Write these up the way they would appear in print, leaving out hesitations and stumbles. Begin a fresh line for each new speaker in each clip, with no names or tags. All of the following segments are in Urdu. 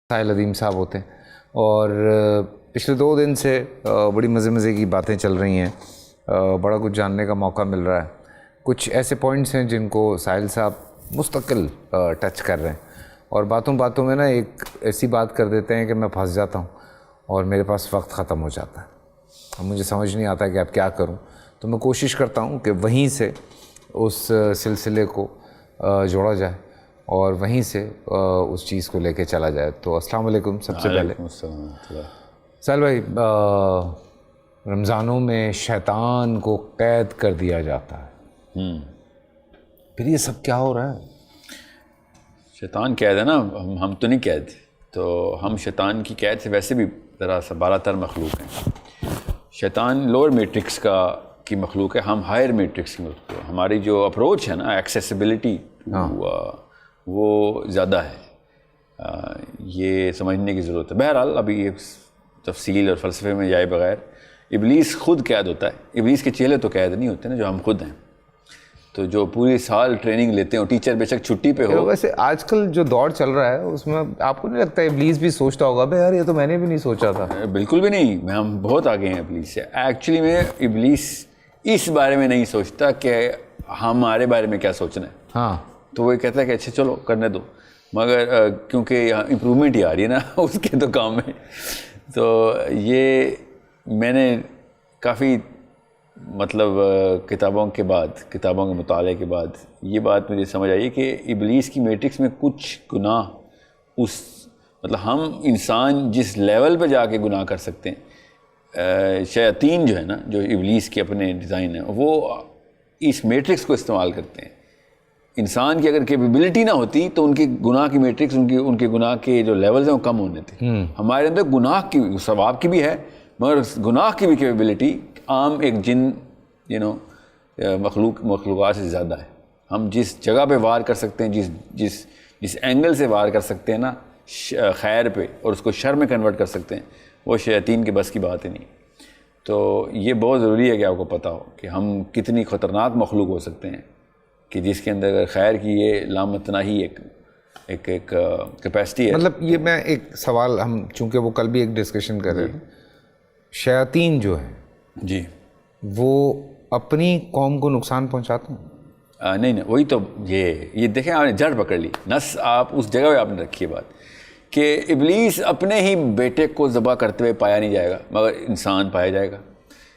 ساحل عظیم صاحب ہوتے ہیں اور پچھلے 2 دن سے بڑی مزے کی باتیں چل رہی ہیں، بڑا کچھ جاننے کا موقع مل رہا ہے. کچھ ایسے پوائنٹس ہیں جن کو ساحل صاحب مستقل ٹچ کر رہے ہیں اور باتوں میں نا ایک ایسی بات کر دیتے ہیں کہ میں پھنس جاتا ہوں اور میرے پاس وقت ختم ہو جاتا ہے. اب مجھے سمجھ نہیں آتا کہ اب کیا کروں، تو میں کوشش کرتا ہوں کہ وہیں سے اس سلسلے کو جوڑا جائے اور وہیں سے اس چیز کو لے کے چلا جائے. تو السلام علیکم. سب سے پہلے ساحل بھائی، رمضانوں میں شیطان کو قید کر دیا جاتا ہے، پھر یہ سب کیا ہو رہا ہے؟
شیطان قید ہے نا، ہم تو نہیں قید. تو ہم شیطان کی قید سے ویسے بھی ذرا سا بالا تر مخلوق ہیں. شیطان لوور میٹرکس کی مخلوق ہے، ہم ہائر میٹرکس کی مخلوق ہے. ہماری جو اپروچ ہے نا ایکسیسیبلٹی وہ زیادہ ہے، یہ سمجھنے کی ضرورت ہے. بہرحال ابھی یہ تفصیل اور فلسفے میں جائے بغیر، ابلیس خود قید ہوتا ہے. ابلیس کے چیلے تو قید نہیں ہوتے نا، جو ہم خود ہیں. تو جو پوری سال ٹریننگ لیتے ہیں، ٹیچر بے شک چھٹی پہ ہو.
ویسے آج کل جو دور چل رہا ہے اس میں آپ کو نہیں لگتا ابلیس بھی سوچتا ہوگا بھائی یار یہ تو میں نے بھی نہیں سوچا تھا؟
بالکل بھی نہیں، ہم بہت آگے ہیں ابلیس سے. ایکچولی میں ابلیس اس بارے میں نہیں سوچتا کہ ہمارے بارے میں کیا سوچنا ہے.
ہاں،
تو وہ کہتا ہے کہ اچھا چلو کرنے دو، مگر کیونکہ یہاں امپرومنٹ ہی آ رہی ہے نا اس کے تو کام ہے. تو یہ میں نے کافی کتابوں کے مطالعے کے بعد یہ بات مجھے سمجھ آئی کہ ابلیس کی میٹرکس میں کچھ گناہ ہم انسان جس لیول پہ جا کے گناہ کر سکتے ہیں، شیاطین جو ہے نا، جو ابلیس کے اپنے ڈیزائن ہیں، وہ اس میٹرکس کو استعمال کرتے ہیں. انسان کی اگر کیپیبلٹی نہ ہوتی تو ان کی گناہ کی میٹرکس، ان کے گناہ کے جو لیولز ہیں وہ کم ہونے تھے. ہمارے اندر گناہ کی، ثواب کی بھی ہے مگر گناہ کی بھی کیپیبلٹی عام ایک جن مخلوقات سے زیادہ ہے. ہم جس جگہ پہ وار کر سکتے ہیں، جس اینگل سے وار کر سکتے ہیں نا خیر پہ، اور اس کو شر میں کنورٹ کر سکتے ہیں، وہ شیاطین کے بس کی بات ہی نہیں. تو یہ بہت ضروری ہے کہ آپ کو پتہ ہو کہ ہم کتنی خطرناک مخلوق ہو سکتے ہیں، کہ جس کے اندر خیر کی یہ لامتناہی ایک کیپیسٹی ہے.
یہ میں ایک سوال، ہم چونکہ وہ کل بھی ایک ڈسکشن کر رہے تھے، شیاطین جو ہیں
جی
وہ اپنی قوم کو نقصان پہنچاتے ہیں؟
نہیں، وہی تو یہ دیکھیں، آپ نے جڑ پکڑ لی، نس آپ اس جگہ پہ آپ نے رکھی ہے بات، کہ ابلیس اپنے ہی بیٹے کو ذبح کرتے ہوئے پایا نہیں جائے گا مگر انسان پایا جائے گا.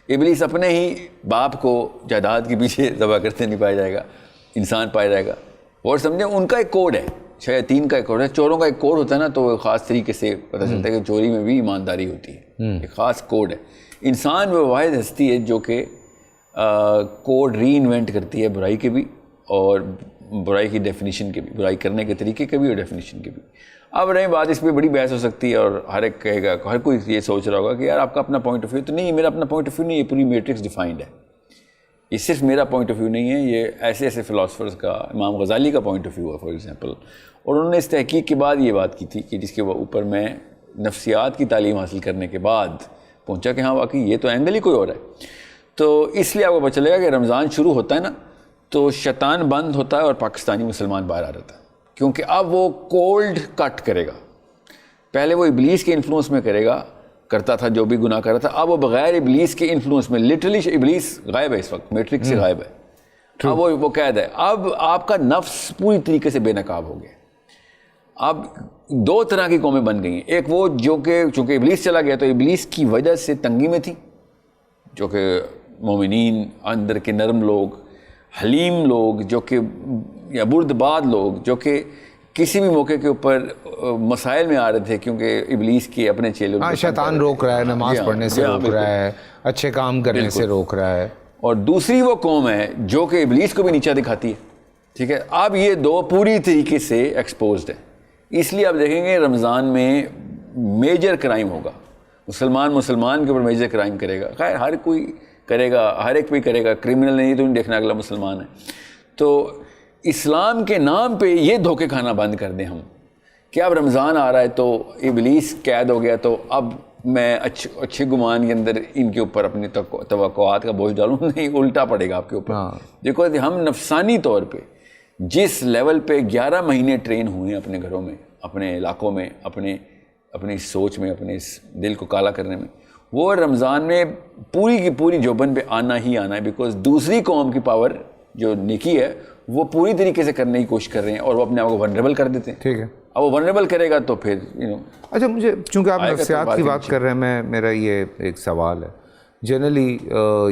ابلیس اپنے ہی باپ کو جائیداد کے پیچھے ذبح کرتے نہیں پایا جائے گا، انسان پایا جائے گا. اور سمجھیں ان کا ایک کوڈ ہے، شیاطین کا ایک کوڈ ہے. چوروں کا ایک کوڈ ہوتا ہے نا، تو خاص طریقے سے پتہ چلتا ہے کہ چوری میں بھی ایمانداری ہوتی ہے، ایک خاص کوڈ ہے. انسان وہ واحد ہستی ہے جو کہ کوڈ ری انوینٹ کرتی ہے، برائی کے بھی اور برائی کی ڈیفینیشن کے بھی، برائی کرنے کے طریقے کے بھی اور ڈیفینیشن کے بھی. اب رہی بات، اس پہ بڑی بحث ہو سکتی ہے اور ہر ایک کہے گا، ہر کوئی یہ سوچ رہا ہوگا کہ یار آپ کا اپنا پوائنٹ آف ویو. تو نہیں، میرا اپنا پوائنٹ آف ویو نہیں، یہ پوری میٹرکس ڈیفائنڈ ہے. یہ صرف میرا پوائنٹ آف ویو نہیں ہے، یہ ایسے فلاسفرز کا، امام غزالی کا پوائنٹ آف ویو ہے فار ایگزامپل. اور انہوں نے اس تحقیق کے بعد یہ بات کی تھی کہ جس کے اوپر میں نفسیات کی تعلیم حاصل کرنے کے بعد پہنچا کہ ہاں واقعی یہ تو اینگل ہی کوئی اور ہے. تو اس لیے آپ کو پتہ چلے گا کہ رمضان شروع ہوتا ہے نا تو شیطان بند ہوتا ہے اور پاکستانی مسلمان باہر آ جاتا ہے، کیونکہ اب وہ کولڈ کٹ کرے گا. پہلے وہ ابلیس کے انفلوئنس میں کرتا تھا جو بھی گناہ کر رہا تھا. اب وہ بغیر ابلیس کے انفلوئنس میں، لٹرلی ابلیس غائب ہے اس وقت، میٹرک سے غائب ہے. اب وہ قید ہے. اب آپ کا نفس پوری طریقے سے بے نقاب ہو گیا. اب 2 طرح کی قومیں بن گئی ہیں. ایک وہ جو کہ چونکہ ابلیس چلا گیا تو ابلیس کی وجہ سے تنگی میں تھی، جو کہ مومنین، اندر کے نرم لوگ، حلیم لوگ، جو کہ یا بردباد لوگ، جو کہ کسی بھی موقع کے اوپر مسائل میں آ رہے تھے کیونکہ ابلیس کے اپنے چیلے،
شیطان روک رہا ہے، نماز پڑھنے سے روک رہا ہے، اچھے کام کرنے سے روک رہا ہے.
اور دوسری وہ قوم ہے جو کہ ابلیس کو بھی نیچا دکھاتی ہے. ٹھیک ہے، اب یہ 2 پوری طریقے سے ایکسپوزڈ ہیں. اس لیے آپ دیکھیں گے رمضان میں میجر کرائم ہوگا. مسلمان کے اوپر میجر کرائم کرے گا. خیر ہر کوئی کرے گا، ہر ایک بھی کرے گا، کرمنل نہیں تو نہیں دیکھنا اگلا مسلمان ہے. تو اسلام کے نام پہ یہ دھوکے کھانا بند کر دیں ہم کہ اب رمضان آ رہا ہے تو ابلیس قید ہو گیا تو اب میں اچھے گمان کے اندر ان کے اوپر اپنی توقعات کا بوجھ ڈالوں. نہیں، الٹا پڑے گا آپ کے اوپر. دیکھو ہم نفسانی طور پہ جس لیول پہ 11 مہینے ٹرین ہوئے ہیں اپنے گھروں میں، اپنے علاقوں میں، اپنے اپنی سوچ میں, اپنے اس دل کو کالا کرنے میں, وہ رمضان میں پوری کی پوری جوبن پہ آنا ہی آنا ہے, بیکاز دوسری قوم کی پاور جو نیکی ہے وہ پوری طریقے سے کرنے کی کوشش کر رہے ہیں اور وہ اپنے آپ کو ونریبل کر دیتے ہیں.
ٹھیک ہے,
اب وہ ونریبل کرے گا تو پھر
اچھا مجھے چونکہ آپ نفسیات کی بات کر رہے ہیں, میرا یہ ایک سوال ہے. جنرلی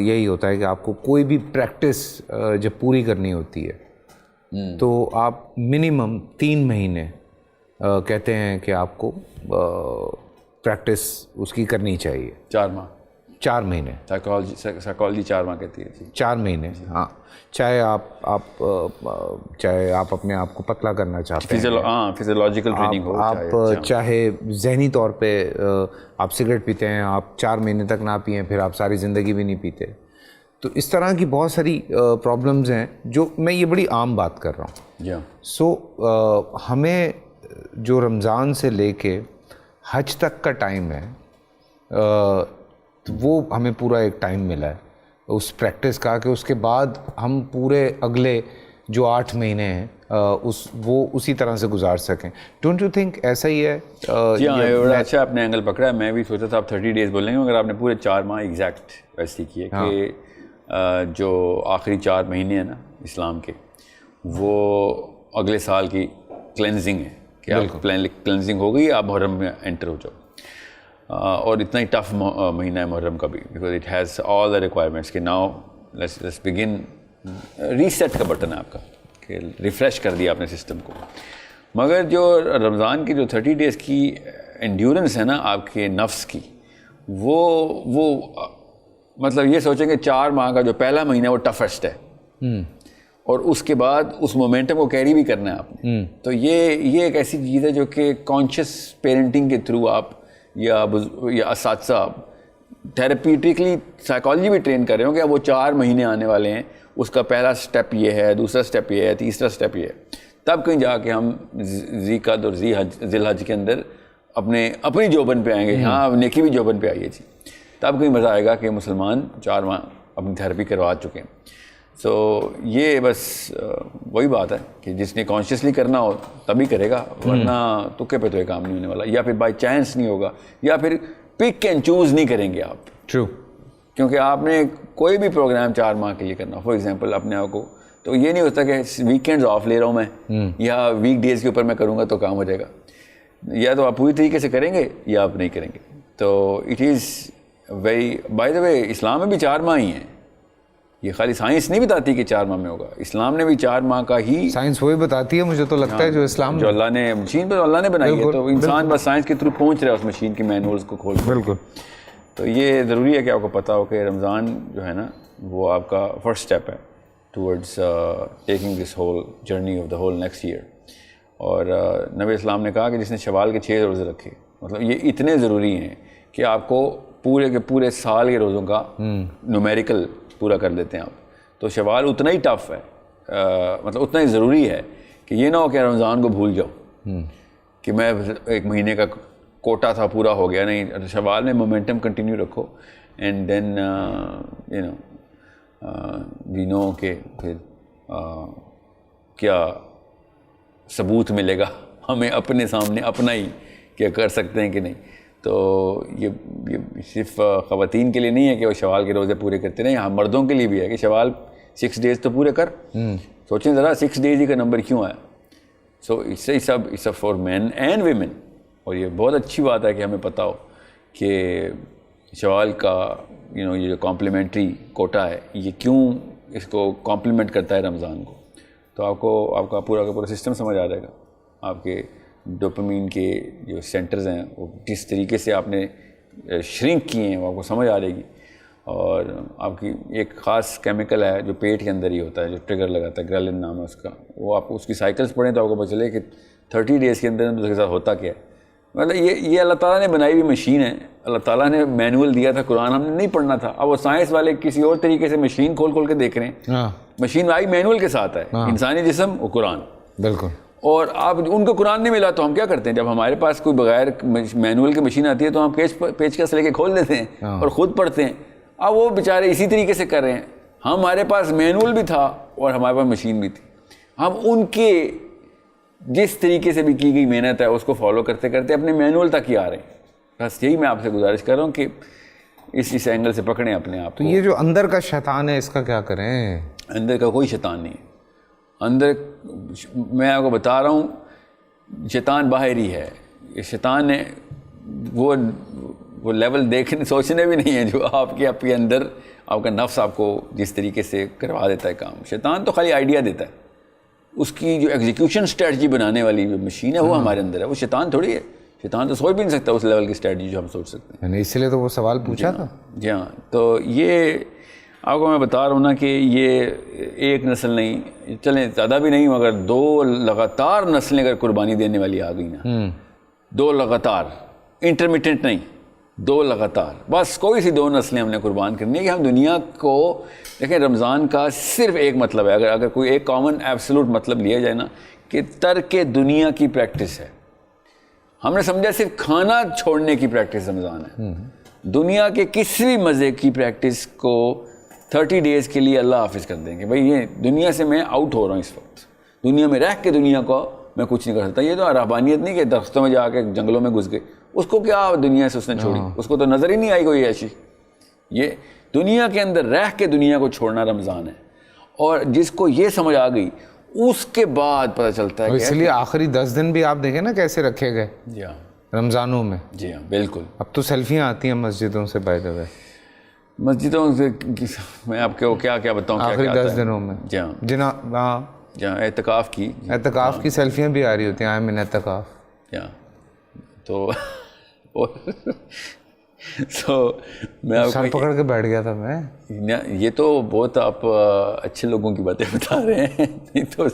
یہی ہوتا ہے کہ آپ کو کوئی بھی پریکٹس جب پوری کرنی ہوتی ہے تو آپ منیمم 3 مہینے کہتے ہیں کہ آپ کو پریکٹس اس کی کرنی چاہیے. 4 مہینے
سائیکالوجی 4 ماہ کہتی ہے.
4 مہینے, ہاں. چاہے آپ اپنے آپ کو پتلا کرنا چاہتے ہیں,
فزیولوجیکل ٹریننگ ہو,
آپ چاہے ذہنی طور پہ آپ سگریٹ پیتے ہیں, آپ 4 مہینے تک نہ پئیں, پھر آپ ساری زندگی بھی نہیں پیتے. تو اس طرح کی بہت ساری پرابلمز ہیں جو میں یہ بڑی عام بات کر رہا ہوں. سو ہمیں جو رمضان سے لے کے حج تک کا ٹائم ہے وہ ہمیں پورا ایک ٹائم ملا ہے اس پریکٹس کا کہ اس کے بعد ہم پورے اگلے جو 8 مہینے ہیں وہ اسی طرح سے گزار سکیں. ڈونٹ یو تھنک ایسا ہی ہے؟
جی ہاں, اچھا آپ نے اینگل پکڑا ہے. میں بھی سوچا تھا آپ 30 ڈیز بولیں گے, مگر آپ نے پورے 4 ماہ ایگزیکٹ ویسے کیے کہ جو آخری 4 مہینے ہیں نا اسلام کے, وہ اگلے سال کی کلینزنگ ہے کہ آپ کلینزنگ ہو گئی, آپ محرم میں انٹر ہو جاؤ. اور اتنا ہی ٹف مہینہ ہے محرم کا بھی, because it has all the requirements کہ ناؤ لیٹس بگن. ریسیٹ کا بٹن ہے آپ کا کہ ریفریش کر دیا آپ نے سسٹم کو. مگر جو رمضان کی جو 30 ڈیز کی انڈیورنس ہے نا آپ کے نفس کی, وہ مطلب یہ سوچیں کہ 4 ماہ کا جو پہلا مہینہ ہے وہ ٹفسٹ ہے, اور اس کے بعد اس مومنٹم کو کیری بھی کرنا ہے آپ نے. تو یہ ایک ایسی چیز ہے جو کہ کانشیس پیرنٹنگ کے تھرو آپ یا اساتذہ تھراپیوٹکلی سائیکالوجی بھی ٹرین کر رہے ہوں کہ اب وہ 4 مہینے آنے والے ہیں, اس کا پہلا سٹیپ یہ ہے, دوسرا سٹیپ یہ ہے, تیسرا سٹیپ یہ ہے. تب کہیں جا کے ہم ذی قعد اور ذی الحج کے اندر اپنی جوبن پہ آئیں گے. ہاں نیکی بھی جوبن پہ آئی ہے جی. تب کہیں مزہ آئے گا کہ مسلمان 4 ماہ اپنی تھراپی کروا چکے ہیں. سو یہ بس وہی بات ہے کہ جس نے کانشیسلی کرنا ہو تبھی کرے گا, ورنہ تکے پہ تو یہ کام نہیں ہونے والا, یا پھر بائی چانس نہیں ہوگا, یا پھر پک اینڈ چوز نہیں کریں گے آپ.
ٹرو,
کیونکہ آپ نے کوئی بھی پروگرام 4 ماہ کے لیے کرنا, فار ایگزامپل اپنے آپ کو, تو یہ نہیں ہوتا کہ ویکینڈز آف لے رہا ہوں میں یا ویک ڈیز کے اوپر میں کروں گا تو کام ہو جائے گا. یا تو آپ پوری طریقے سے کریں گے یا آپ نہیں کریں گے. تو it is very, by the way اسلام میں بھی 4 ماہ ہی ہیں. یہ خالی سائنس نہیں بتاتی کہ 4 ماہ میں ہوگا, اسلام نے بھی 4 ماہ کا ہی,
سائنس وہی بتاتی ہے مجھے تو لگتا ہے جو اسلام
جو اللہ نے مشین پر اللہ نے بنائی ہے, تو انسان بس سائنس کے تھرو پہنچ رہا ہے اس مشین کی مینولز کو کھول.
بالکل.
تو یہ ضروری ہے کہ آپ کو پتہ ہو کہ رمضان جو ہے نا وہ آپ کا فرسٹ سٹیپ ہے towards taking this whole journey of the whole next year. اور نبی اسلام نے کہا کہ جس نے شوال کے 6 روزے رکھے, مطلب یہ اتنے ضروری ہیں کہ آپ کو پورے کے پورے سال کے روزوں کا نومیریکل پورا کر لیتے ہیں آپ. تو شوال اتنا ہی ٹف ہے, مطلب اتنا ہی ضروری ہے کہ یہ نہ ہو کہ رمضان کو بھول جاؤ کہ میں 1 مہینے کا کوٹا تھا پورا ہو گیا. نہیں, شوال میں مومنٹم کنٹینیو رکھو, اینڈ دین یو نو وی نو کہ پھر کیا ثبوت ملے گا ہمیں اپنے سامنے اپنا ہی کہ کر سکتے ہیں کہ نہیں. تو یہ صرف خواتین کے لیے نہیں ہے کہ وہ شوال کے روزے پورے کرتے رہیں, یہاں مردوں کے لیے بھی ہے کہ شوال 6 ڈیز تو پورے کر. سوچیں ذرا 6 ڈیز ہی کا نمبر کیوں آیا. So it's for men and women. اور یہ بہت اچھی بات ہے کہ ہمیں پتہ ہو کہ شوال کا یہ جو کمپلیمنٹری کوٹا ہے یہ کیوں اس کو کمپلیمنٹ کرتا ہے رمضان کو. تو آپ کا پورا سسٹم سمجھ آ جائے گا. آپ کے ڈوپامین کے جو سینٹرز ہیں وہ کس طریقے سے آپ نے شرنک کیے ہیں وہ آپ کو سمجھ آ رہے گی. اور آپ کی ایک خاص کیمیکل ہے جو پیٹ کے اندر ہی ہوتا ہے جو ٹریگر لگاتا ہے, گرالن نام ہے اس کا. وہ آپ اس کی سائیکلز پڑھیں تو آپ کو پتہ چلے کہ 30 ڈیز کے اندر اس کے ساتھ ہوتا کیا ہے. مطلب یہ اللہ تعالیٰ نے بنائی ہوئی مشین ہے. اللہ تعالیٰ نے مینول دیا تھا, قرآن ہم نے نہیں پڑھنا تھا. اب وہ سائنس والے کسی اور طریقے سے مشین کھول کے دیکھ رہے ہیں. مشین آئی مینول کے ساتھ ہے, انسانی جسم وہ قرآن. بالکل. اور آپ ان کو قرآن نہیں ملا تو ہم کیا کرتے ہیں, جب ہمارے پاس کوئی بغیر مینول کی مشین آتی ہے تو ہم پیچکس لے کے کھول دیتے ہیں اور خود پڑھتے ہیں. اب وہ بیچارے اسی طریقے سے کر رہے ہیں. ہمارے پاس مینول بھی تھا اور ہمارے پاس مشین بھی تھی. ہم ان کے جس طریقے سے بھی کی گئی محنت ہے اس کو فالو کرتے کرتے اپنے مینول تک ہی آ رہے ہیں. بس یہی میں آپ سے گزارش کر رہا ہوں کہ اس اینگل سے پکڑیں اپنے آپ کو.
تو یہ جو اندر کا شیطان ہے اس کا کیا کریں؟
اندر کا کوئی شیطان نہیں ہے. اندر میں آپ کو بتا رہا ہوں شیطان باہر ہی ہے. یہ شیطان ہے وہ لیول دیکھنے سوچنے بھی نہیں ہے جو آپ کے اندر آپ کا نفس آپ کو جس طریقے سے کروا دیتا ہے کام. شیطان تو خالی آئیڈیا دیتا ہے. اس کی جو ایگزیکیوشن اسٹریٹجی بنانے والی جو مشین ہے وہ ہمارے اندر ہے. وہ شیطان تھوڑی ہے. شیطان تو سوچ بھی نہیں سکتا اس لیول کی اسٹریٹجی جو ہم سوچ سکتے ہیں.
میں نے اس لیے تو وہ سوال پوچھا تھا.
جی ہاں. تو یہ آپ کو میں بتا رہا ہوں نا کہ یہ ایک نسل نہیں, چلیں زیادہ بھی نہیں, مگر 2 لگاتار نسلیں اگر قربانی دینے والی آ گئی نا, 2 لگاتار, انٹرمیٹنٹ نہیں, 2 لگاتار, بس کوئی سی 2 نسلیں ہم نے قربان کرنی ہے کہ ہم دنیا کو دیکھیں. رمضان کا صرف ایک مطلب ہے, اگر کوئی ایک کامن ایبسولوٹ مطلب لیا جائے نا, کہ ترک دنیا کی پریکٹس ہے. ہم نے سمجھا صرف کھانا چھوڑنے کی پریکٹس رمضان ہے. دنیا کے کسی بھی مزے کی پریکٹس کو 30 ڈیز کے لیے اللہ حافظ کر دیں گے. بھائی یہ دنیا سے میں آؤٹ ہو رہا ہوں اس وقت, دنیا میں رہ کے دنیا کو میں کچھ نہیں کر سکتا. یہ تو رہبانیت نہیں کہ درختوں میں جا کے جنگلوں میں گھس گئے, اس کو کیا دنیا سے اس نے چھوڑی, اس کو تو نظر ہی نہیں آئی کوئی ایسی. یہ دنیا کے اندر رہ کے دنیا کو چھوڑنا رمضان ہے. اور جس کو یہ سمجھ آ گئی اس کے بعد پتہ چلتا ہے.
اس لیے آخری 10 دن بھی آپ دیکھیں نا کیسے رکھے گئے.
جی ہاں,
رمضانوں میں.
جی ہاں بالکل.
اب تو سیلفیاں آتی ہیں مسجدوں سے بائی دا وے.
مسجدوں سے میں آپ کو کیا بتاؤں
آخری 10 دنوں میں.
جی ہاں.
ہاں
جہاں اعتکاف
کی سیلفیاں بھی آ رہی ہوتی ہیں. میں اعتکاف.
تو میں
سر پکڑ کے بیٹھ گیا تھا میں.
یہ تو بہت آپ اچھے لوگوں کی باتیں بتا رہے ہیں. نہیں تو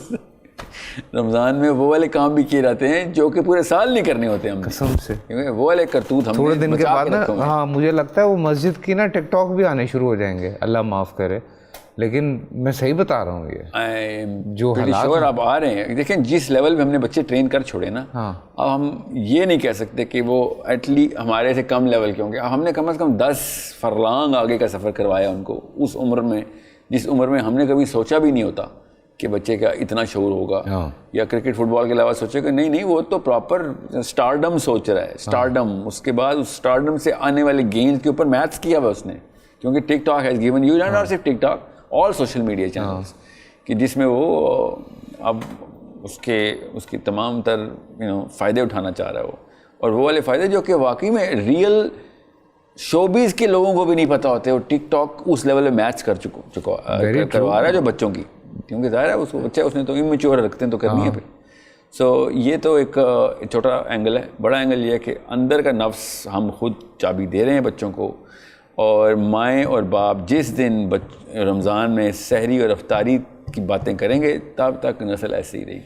رمضان میں وہ والے کام بھی کیے جاتے ہیں جو کہ پورے سال نہیں کرنے ہوتے ہم
قسم سے.
وہ والے کرتوت ہم
تھوڑے دن کے بعد نا, ہاں مجھے لگتا ہے وہ مسجد کی نا ٹک ٹاک بھی آنے شروع ہو جائیں گے, اللہ معاف کرے. لیکن میں صحیح بتا رہا ہوں, یہ جو
شور آپ آ رہے ہیں. دیکھیں جس لیول پہ ہم نے بچے ٹرین کر چھوڑے نا, اب ہم یہ نہیں کہہ سکتے کہ وہ ایٹ لیسٹ ہمارے سے کم لیول کے ہوں گے. ہم نے کم از کم 10 فرلانگ آگے کا سفر کروایا ان کو اس عمر میں, جس عمر میں ہم نے کبھی سوچا بھی نہیں ہوتا کہ بچے کا اتنا شعور ہوگا. یا کرکٹ فٹ بال کے علاوہ سوچے کہ نہیں وہ تو پراپر اسٹارڈم سوچ رہا ہے. اسٹارڈم, اس کے بعد اس اسٹارڈم سے آنے والے گیمز کے اوپر میتھس کیا ہوا اس نے, کیونکہ TikTok has given you not صرف TikTok, all social media channels, کہ جس میں وہ اب اس کی تمام تر فائدے اٹھانا چاہ رہا ہے وہ. اور وہ والے فائدے جو کہ واقعی میں ریئل شوبیز کے لوگوں کو بھی نہیں پتہ ہوتے. وہ ٹک ٹاک اس لیول میں میچ کروا رہا ہے جو بچوں کی, کیونکہ ظاہر ہے اس کو بچے اس نے تو امیچور رکھتے ہیں تو کرنی ہے پھر. سو یہ تو ایک چھوٹا اینگل ہے. بڑا اینگل یہ ہے کہ اندر کا نفس ہم خود چابی دے رہے ہیں بچوں کو. اور مائیں اور باپ جس دن رمضان میں سحری اور افطاری کی باتیں کریں گے تب تک نسل ایسے ہی رہے گی.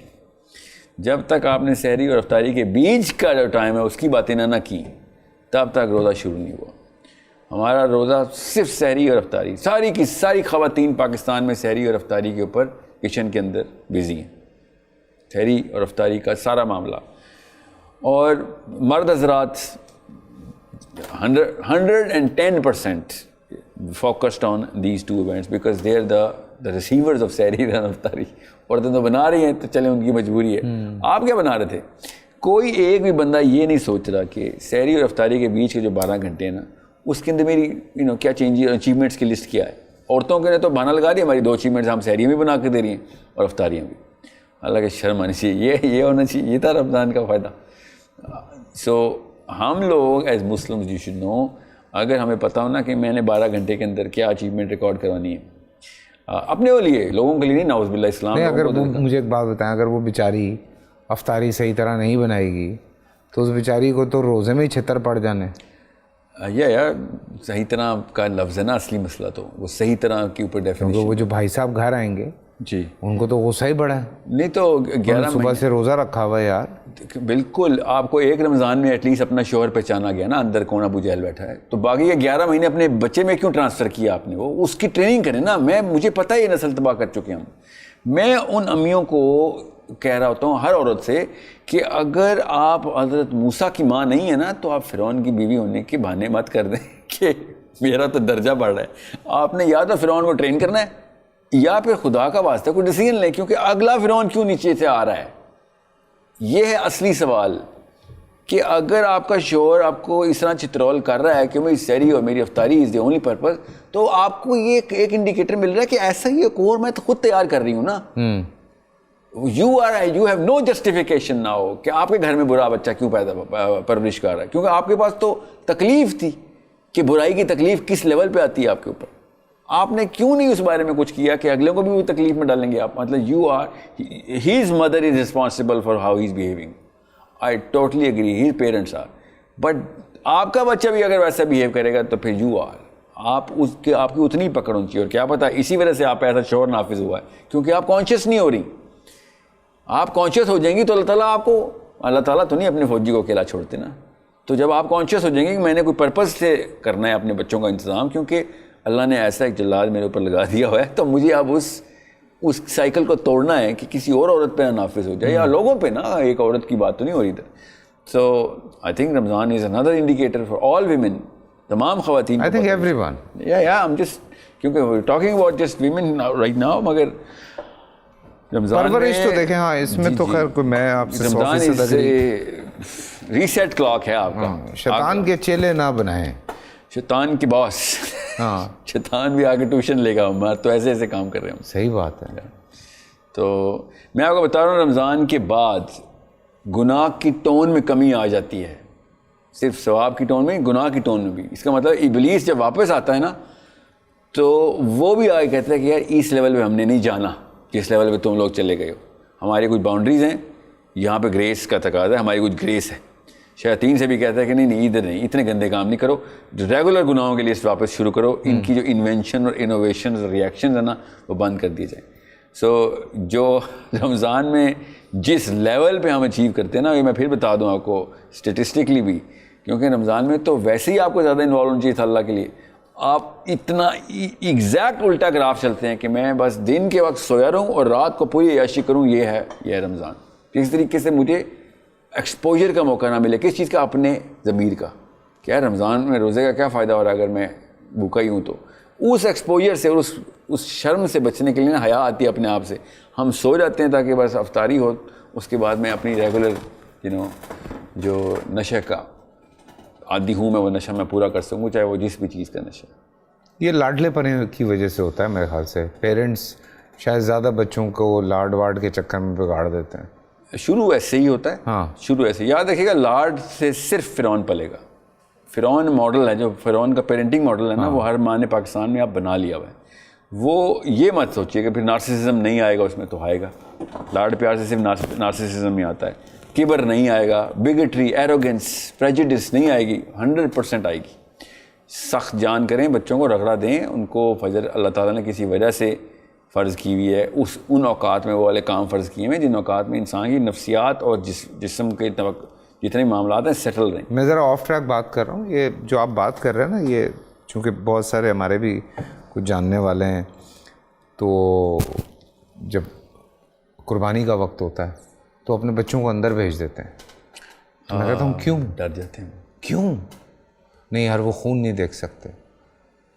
جب تک آپ نے سحری اور افطاری کے بیچ کا جو ٹائم ہے اس کی باتیں نہ کی تب تک روزہ شروع نہیں ہوا. ہمارا روزہ صرف سحری اور افطاری, ساری کی ساری خواتین پاکستان میں سحری اور افطاری کے اوپر کچن کے اندر بزی ہیں. سحری اور افطاری کا سارا معاملہ. اور مرد حضرات 110% focused on these 2 events because they are the receivers of سحری اور افطاری. عورتیں تو بنا رہی ہیں تو چلیں ان کی مجبوری ہے. آپ کیا بنا رہے تھے؟ کوئی ایک بھی بندہ یہ نہیں سوچ رہا کہ سحری اور افطاری کے بیچ کے جو 12 گھنٹے ہیں نا اس کے اندر میری کیا اچیومنٹس کی لسٹ کیا ہے. عورتوں کے نے تو بہانہ لگا دیا ہماری 2 اچیومنٹس ہم سحریاں بھی بنا کے دے رہی ہیں اور افطاریاں بھی. حالانکہ شرم آنی چاہیے, یہ ہونا چاہیے, یہ تھا رمضان کا فائدہ. سو ہم لوگ as Muslims you should know, اگر ہمیں پتہ ہونا کہ میں نے 12 گھنٹے کے اندر کیا اچیومنٹ ریکارڈ کروانی ہے اپنے لیے, لوگوں کے لیے نہیں, نعوذ باللہ اسلام.
اگر مجھے ایک بات بتائیں, اگر وہ بیچاری افطاری صحیح طرح نہیں بنائے گی تو اس بیچاری کو تو روزے میں ہی چھتر پڑ جانے.
یار صحیح طرح کا لفظ ہے نا اصلی مسئلہ, تو وہ صحیح طرح کے اوپر ڈیفینیشن.
وہ جو بھائی صاحب گھر آئیں گے
جی
ان کو تو غصہ ہی بڑا ہے.
نہیں تو 11
صبح سے روزہ رکھا ہوا ہے یار.
بالکل. آپ کو ایک رمضان میں ایٹ لیسٹ اپنا شوہر پہچانا گیا نا اندر کون ابو جہل بیٹھا ہے, تو باقی یہ 11 مہینے اپنے بچے میں کیوں ٹرانسفر کیا آپ نے؟ وہ اس کی ٹریننگ کریں نا. مجھے پتہ ہے یہ نسل تباہ کر چکے ہم. میں ان امیوں کو کہہ رہا ہوتا ہوں, ہر عورت سے, کہ اگر آپ حضرت موسیٰ کی ماں نہیں ہے نا تو آپ فرعون کی بیوی ہونے کے بہانے مت کر دیں کہ میرا تو درجہ بڑھ رہا ہے. آپ نے یا تو فرعون کو ٹرین کرنا ہے یا پھر خدا کا واسطہ کوئی ڈیسیژن لیں, کیونکہ اگلا فرعون کیوں نیچے سے آ رہا ہے. یہ ہے اصلی سوال کہ اگر آپ کا شوہر آپ کو اس طرح چترول کر رہا ہے کہ میری سحری اور میری افطاری از دی اونلی پرپز, تو آپ کو یہ ایک انڈیکیٹر مل رہا ہے کہ ایسا ہی ایک اور میں تو خود تیار کر رہی ہوں نا. You have no justification now کہ آپ کے گھر میں برا بچہ کیوں پرورش کر رہا ہے, کیونکہ آپ کے پاس تو تکلیف تھی کہ برائی کی تکلیف کس لیول پہ آتی ہے آپ کے اوپر. آپ نے کیوں نہیں اس بارے میں کچھ کیا کہ اگلے کو بھی وہ تکلیف میں ڈالیں گے آپ. مطلب his mother is responsible for how he is behaving. I totally agree, his parents are, but آپ کا بچہ بھی اگر ویسا بیہیو کرے گا تو پھر یو آر, آپ کی اتنی پکڑ ہونی چاہیے. اور کیا پتا اسی وجہ سے آپ پہ ایسا شوہر نافذ ہوا ہے, کیونکہ آپ کانشیس نہیں ہو رہی. آپ کانشیس ہو جائیں گی تو اللہ تعالیٰ تو نہیں اپنے فوجی کو اکیلا چھوڑتے نا. تو جب آپ کانشیس ہو جائیں گے کہ میں نے کوئی پرپز سے کرنا ہے اپنے بچوں کا انتظام, کیونکہ اللہ نے ایسا ایک جلاد میرے اوپر لگا دیا ہوا ہے, تو مجھے اب اس سائیکل کو توڑنا ہے کہ کسی اور عورت پہ نافذ ہو جائے, یا لوگوں پہ نا. ایک عورت کی بات تو نہیں ہو رہی ادھر. So I think Ramzan is under indicator for all women, تمام خواتین.
I think everyone.
I'm just, کیونکہ talking about just women right now, مگر رمضان
پرورش تو دیکھیں, ہاں اس میں تو خیر کوئی, میں آپ سے 100%
ریسیٹ کلاک ہے آپ کا.
شیطان کے چیلے نہ بنائیں,
شیطان کی باس.
ہاں
شیطان بھی آگے ٹیوشن لے گا, ہمارا تو ایسے کام کر رہے ہیں.
صحیح بات ہے.
تو میں آپ کو بتا رہا ہوں, رمضان کے بعد گناہ کی ٹون میں کمی آ جاتی ہے, صرف ثواب کی ٹون میں, گناہ کی ٹون میں بھی. اس کا مطلب ابلیس جب واپس آتا ہے نا, تو وہ بھی آگے کہتا ہے کہ یار اس لیول پہ ہم نے نہیں جانا جس لیول پہ تم لوگ چلے گئے ہو. ہماری کچھ باؤنڈریز ہیں, یہاں پہ گریس کا تقاضا ہے, ہماری کچھ گریس ہے. شیاطین سے بھی کہتا ہے کہ نہیں ادھر نہیں, اتنے گندے کام نہیں کرو, ریگولر گناہوں کے لیے واپس شروع کرو. ان کی جو انوینشن اور انوویشنز اور ریئیکشنز ہیں نا, وہ بند کر دیے جائیں. سو جو رمضان میں جس لیول پہ ہم اچیو کرتے ہیں نا, یہ میں پھر بتا دوں آپ کو اسٹیٹسٹکلی بھی, کیونکہ رمضان میں تو ویسے ہی آپ کو زیادہ انوالو ہونا چاہیے تھا اللہ کے لیے. آپ اتنا ایگزیکٹ الٹا گراف چلتے ہیں کہ میں بس دن کے وقت سویا رہوں اور رات کو پوری عیاشی کروں. یہ ہے رمضان. اس طریقے سے مجھے ایکسپوجر کا موقع نہ ملے کس چیز کا, اپنے ضمیر کا. کیا رمضان میں روزے کا کیا فائدہ ہو رہا ہے اگر میں بھوکا ہی ہوں؟ تو اس ایکسپوجر سے اور اس شرم سے بچنے کے لیے نا حیا آتی ہے اپنے آپ سے. ہم سو جاتے ہیں تاکہ بس افطاری ہو, اس کے بعد میں اپنی ریگولر جو نشے کا عادی ہوں میں, وہ نشہ میں پورا کر سکوں, چاہے وہ جس بھی چیز کا نشہ.
یہ لاڈلے پنے کی وجہ سے ہوتا ہے میرے خیال سے. پیرنٹس شاید زیادہ بچوں کو لاڈ واڈ کے چکر میں بگاڑ دیتے ہیں.
شروع ایسے ہی ہوتا ہے.
ہاں
شروع ایسے. یاد رکھیے گا, لاڈ سے صرف فرعون پلے گا. فرعون ماڈل ہے, جو فرعون کا پیرنٹنگ ماڈل ہے نا, وہ ہر ماں نے پاکستان میں آپ بنا لیا ہوا ہے. وہ یہ مت سوچیے کہ پھر نارسسزم نہیں آئے گا اس میں, تو آئے گا. لاڈ پیار سے صرف نارسسزم ہی آتا ہے. کبر نہیں آئے گا, بگٹری, ایروگنس, پریجڈس نہیں آئے گی, 100% آئے گی. سخت جان کریں, بچوں کو رگڑا دیں, ان کو فجر اللہ تعالیٰ نے کسی وجہ سے فرض کی ہوئی ہے, ان اوقات میں وہ والے کام فرض کیے ہیں جن اوقات میں انسان کی نفسیات اور جسم کے جتنے معاملات ہیں سیٹل رہیں.
میں ذرا آف ٹریک بات کر رہا ہوں. یہ جو آپ بات کر رہے ہیں نا, یہ چونکہ بہت سارے ہمارے بھی کچھ جاننے والے ہیں, تو جب قربانی کا وقت ہوتا ہے تو اپنے بچوں کو اندر بھیج دیتے ہیں. میں کہتا ہوں کیوں؟
ڈر جاتے ہیں.
کیوں؟ نہیں یار وہ خون نہیں دیکھ سکتے.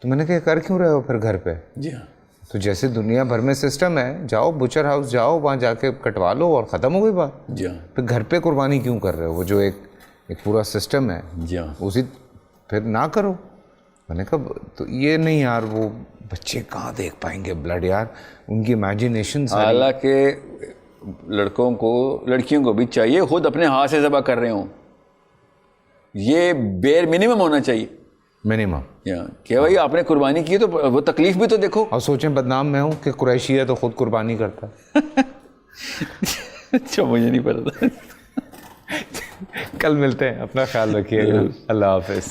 تو میں نے کہا کر کیوں رہے ہو پھر گھر پہ؟
جی ہاں.
تو جیسے دنیا بھر میں سسٹم ہے, جاؤ بچر ہاؤس جاؤ, وہاں جا کے کٹوا لو اور ختم ہو گئی بات.
جی ہاں.
پھر گھر پہ قربانی کیوں کر رہے ہو؟ وہ جو ایک پورا سسٹم ہے,
جی ہاں,
اسی پھر نہ کرو. میں نے کہا تو یہ نہیں یار, وہ بچے کہاں دیکھ پائیں گے بلڈ یار, ان کی امیجنیشن.
حالانکہ لڑکیوں کو بھی چاہیے خود اپنے ہاتھ سے ذبح کر رہے ہوں. یہ بیر منیمم ہونا چاہیے,
منیمم,
کہ بھائی آپ نے قربانی کی تو وہ تکلیف بھی تو دیکھو.
اور سوچیں بدنام میں ہوں کہ قریشی ہے تو خود قربانی کرتا ہے.
اچھا مجھے نہیں پتا.
کل ملتے ہیں, اپنا خیال رکھیے گا. اللہ حافظ.